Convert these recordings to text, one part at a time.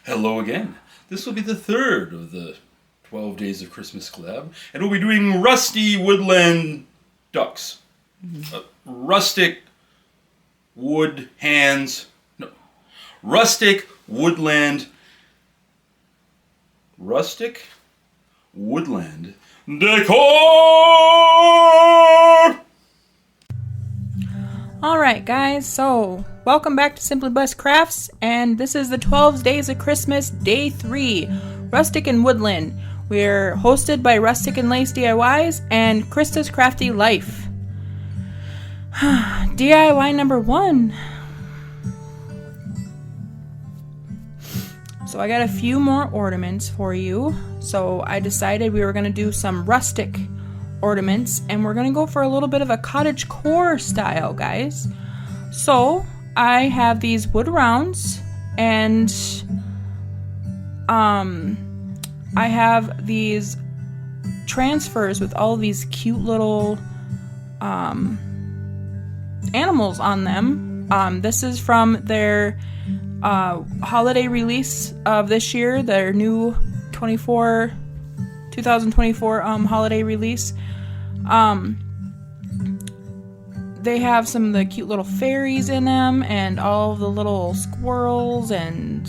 Hello again. This will be the third of the 12 Days of Christmas collab, and we'll be doing rusty woodland ducks. Rustic wood hands. No. Rustic woodland. Rustic woodland decor! Alright guys, so welcome back to Simply Blessed Crafts, and this is the 12 Days of Christmas, Day 3, Rustic and Woodland. We're hosted by Rustic and Lace DIYs and Krista's Crafty Life. DIY number 1. So I got a few more ornaments for you. So I decided we were going to do some rustic ornaments, and we're going to go for a little bit of a cottagecore style, guys. So I have these wood rounds, and I have these transfers with all these cute little animals on them. This is from their holiday release of this year, their new 2024 holiday release. They have some of the cute little fairies in them and all of the little squirrels, and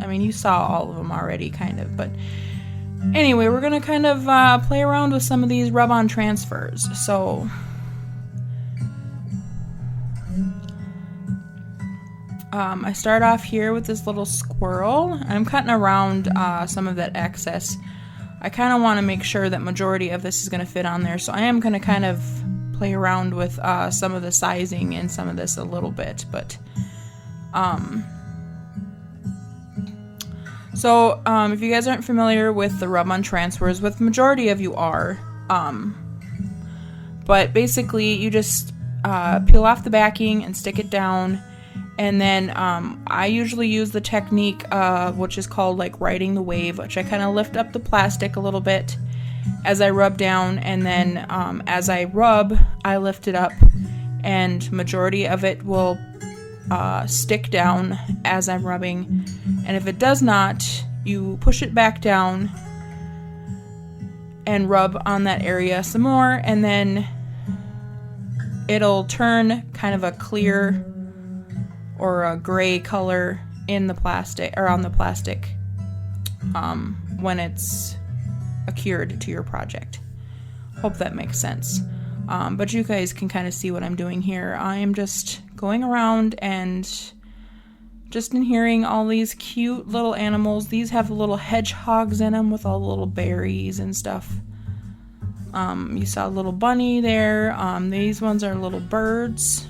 I mean, you saw all of them already kind of, but anyway, we're gonna kind of play around with some of these rub-on transfers. So I start off here with this little squirrel. I'm cutting around some of that excess. I kind of want to make sure that majority of this is going to fit on there, so I am going to kind of play around with some of the sizing and some of this a little bit, but so if you guys aren't familiar with the rub-on transfers, with majority of you are, but basically you just peel off the backing and stick it down. And then I usually use the technique which is called like riding the wave, which I kind of lift up the plastic a little bit as I rub down, and then as I rub, I lift it up, and majority of it will stick down as I'm rubbing. And if it does not, you push it back down and rub on that area some more, and then it'll turn kind of a clear or a gray color in the plastic, or on the plastic, when it's adhered to your project. Hope that makes sense. But you guys can kind of see what I'm doing here. I am just going around and just adhering all these cute little animals. These have little hedgehogs in them with all the little berries and stuff. You saw a little bunny there. These ones are little birds.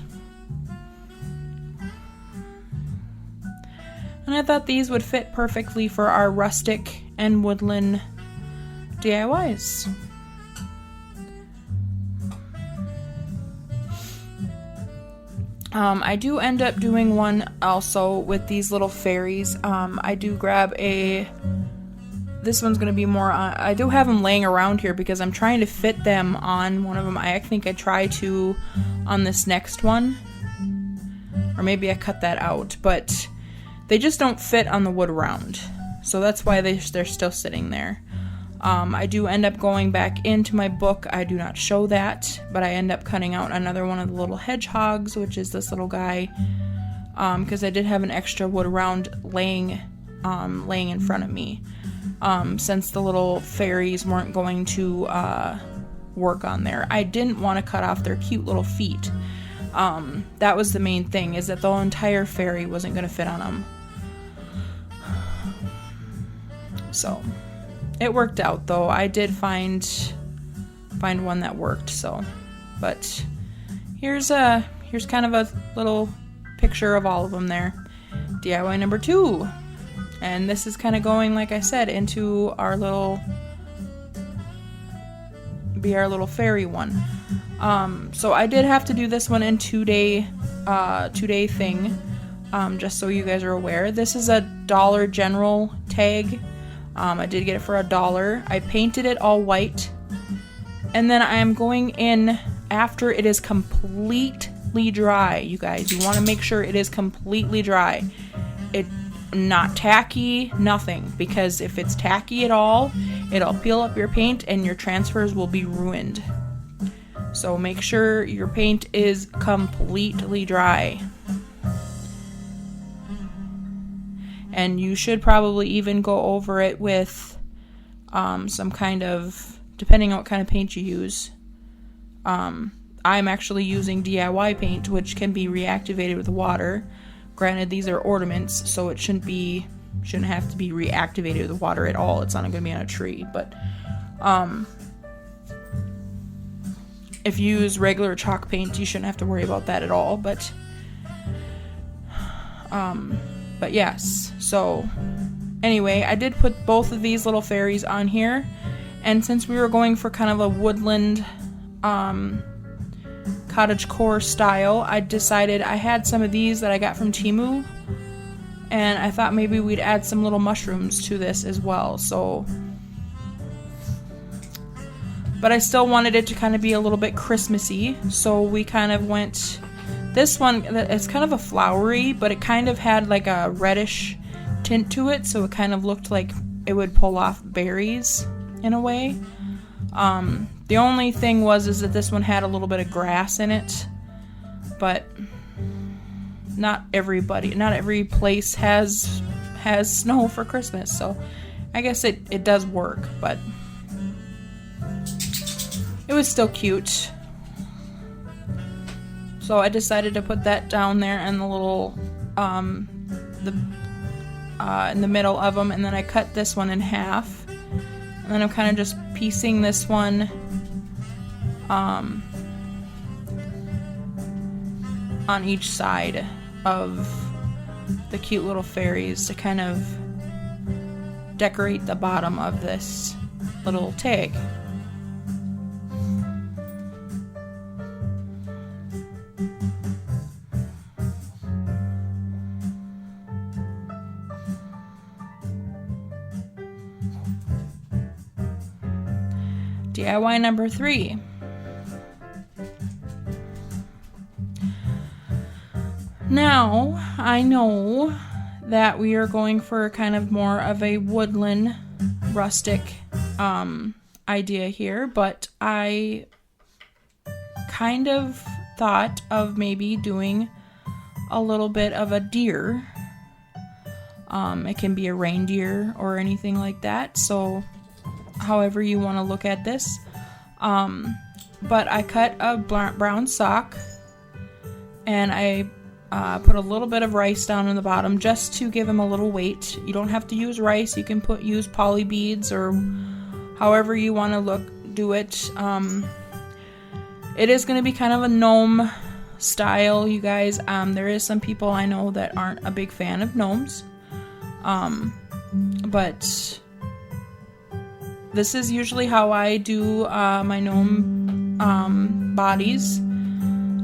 And I thought these would fit perfectly for our rustic and woodland DIYs. I do end up doing one also with these little fairies. I do grab this one's going to be more, I do have them laying around here because I'm trying to fit them on one of them. I think I try to on this next one. Or maybe I cut that out, but they just don't fit on the wood round, so that's why they're still sitting there. I do end up going back into my book. I do not show that, but I end up cutting out another one of the little hedgehogs, which is this little guy, because I did have an extra wood round laying in front of me, since the little fairies weren't going to work on there. I didn't want to cut off their cute little feet. That was the main thing, is that the entire fairy wasn't going to fit on them. So it worked out, though. I did find one that worked. So, but here's kind of a little picture of all of them there. DIY number 2, and this is kind of going, like I said, into our little fairy one. So I did have to do this one in 2-day thing, just so you guys are aware. This is a Dollar General tag. I did get it for $1. I painted it all white, and then I am going in after it is completely dry. You guys, you want to make sure it is completely dry. not tacky, nothing. Because if it's tacky at all, it'll peel up your paint and your transfers will be ruined. So make sure your paint is completely dry. And you should probably even go over it with some kind of, depending on what kind of paint you use. I'm actually using DIY paint, which can be reactivated with water. Granted, these are ornaments, so it shouldn't have to be reactivated with water at all. It's not going to be on a tree, but if you use regular chalk paint, you shouldn't have to worry about that at all. But yes. So anyway, I did put both of these little fairies on here, and since we were going for kind of a woodland cottagecore style, I decided I had some of these that I got from Temu, and I thought maybe we'd add some little mushrooms to this as well. So, but I still wanted it to kind of be a little bit Christmassy, so we kind of went, this one, it's kind of a flowery, but it kind of had like a reddish tint to it, so it kind of looked like it would pull off berries in a way. The only thing is that this one had a little bit of grass in it, but not every place has snow for Christmas, so I guess it does work, but it was still cute. So I decided to put that down there in the little in the middle of them, and then I cut this one in half, and then I'm kind of just piecing this one on each side of the cute little fairies to kind of decorate the bottom of this little tag. DIY number 3. Now, I know that we are going for kind of more of a woodland, rustic idea here, but I kind of thought of maybe doing a little bit of a deer. It can be a reindeer or anything like that, so however you want to look at this. But I cut a brown sock, and I put a little bit of rice down in the bottom just to give him a little weight. You don't have to use rice. You can use poly beads or however you want to do it. It is going to be kind of a gnome style, you guys. There is some people I know that aren't a big fan of gnomes. But this is usually how I do my gnome bodies.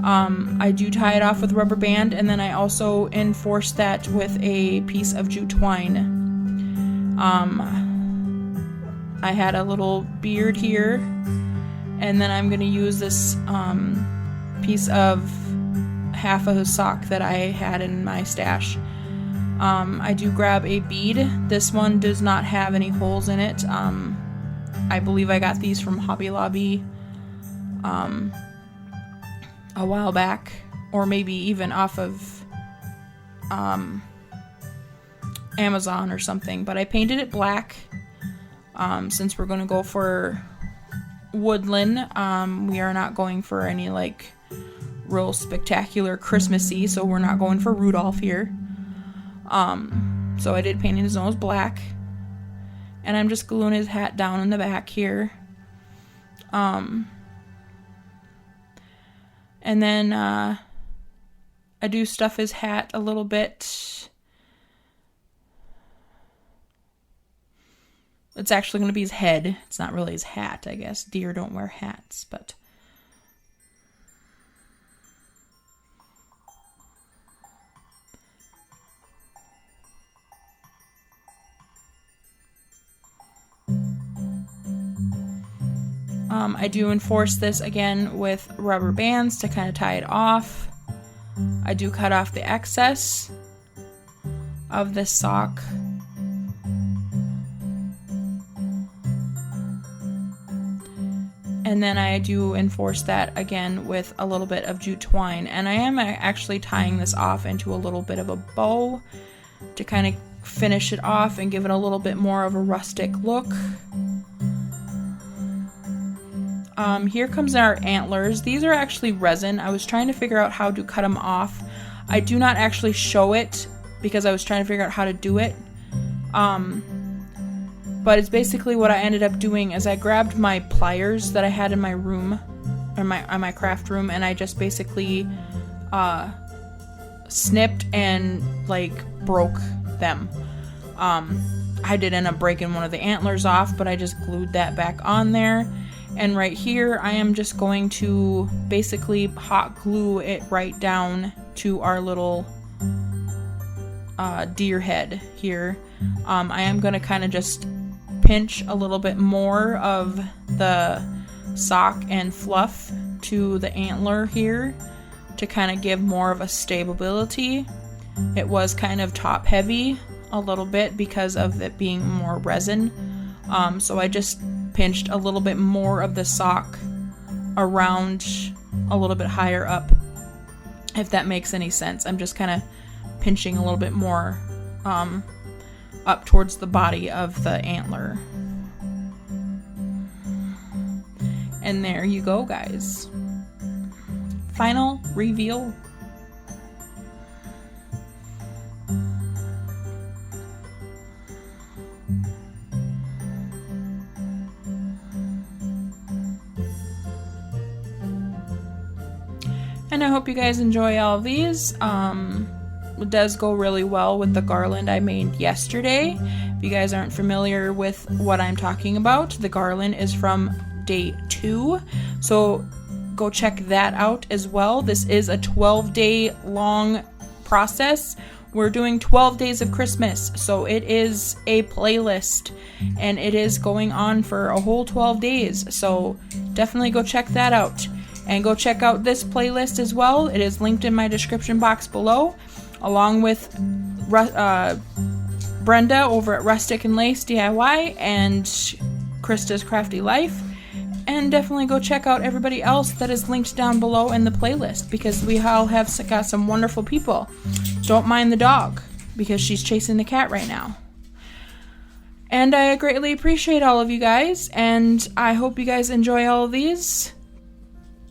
I do tie it off with a rubber band, and then I also enforce that with a piece of jute twine. I had a little beard here, and then I'm going to use this piece of half of a sock that I had in my stash. I do grab a bead. This one does not have any holes in it. I believe I got these from Hobby Lobby a while back, or maybe even off of Amazon or something, but I painted it black since we're going to go for woodland. We are not going for any like real spectacular Christmassy, so we're not going for Rudolph here. So I did paint his nose black, and I'm just gluing his hat down in the back here. And then I do stuff his hat a little bit. It's actually going to be his head. It's not really his hat, I guess. Deer don't wear hats, but I do enforce this again with rubber bands to kind of tie it off. I do cut off the excess. of this sock. And then I do enforce that again with a little bit of jute twine. And I am actually tying this off into a little bit of a bow to kind of finish it off and give it a little bit more of a rustic look. Here comes our antlers. These are actually resin. I was trying to figure out how to cut them off. I do not actually show it because I was trying to figure out how to do it. But it's basically what I ended up doing is I grabbed my pliers that I had in my room, or my craft room, and I just basically snipped and like broke them. I did end up breaking one of the antlers off, but I just glued that back on there. And right here, I am just going to basically hot glue it right down to our little deer head here. I am going to kind of just pinch a little bit more of the sock and fluff to the antler here to kind of give more of a stability. It was kind of top heavy a little bit because of it being more resin. So I just pinched a little bit more of the sock around a little bit higher up, if that makes any sense. I'm just kind of pinching a little bit more up towards the body of the antler. And there you go, guys. Final reveal. And I hope you guys enjoy all of these. It does go really well with the garland I made yesterday. If you guys aren't familiar with what I'm talking about, the garland is from day 2. So go check that out as well. This is a 12-day long process. We're doing 12 days of Christmas, so it is a playlist, and it is going on for a whole 12 days. So definitely go check that out. And go check out this playlist as well. It is linked in my description box below, along with Brenda over at Rustic and Lace DIY and Krista's Crafty Life. And definitely go check out everybody else that is linked down below in the playlist, because we all have got some wonderful people. Don't mind the dog, because she's chasing the cat right now. And I greatly appreciate all of you guys, and I hope you guys enjoy all of these.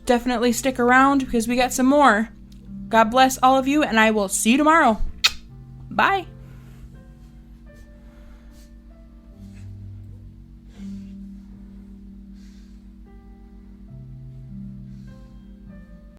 Definitely stick around because we got some more. God bless all of you, and I will see you tomorrow. Bye.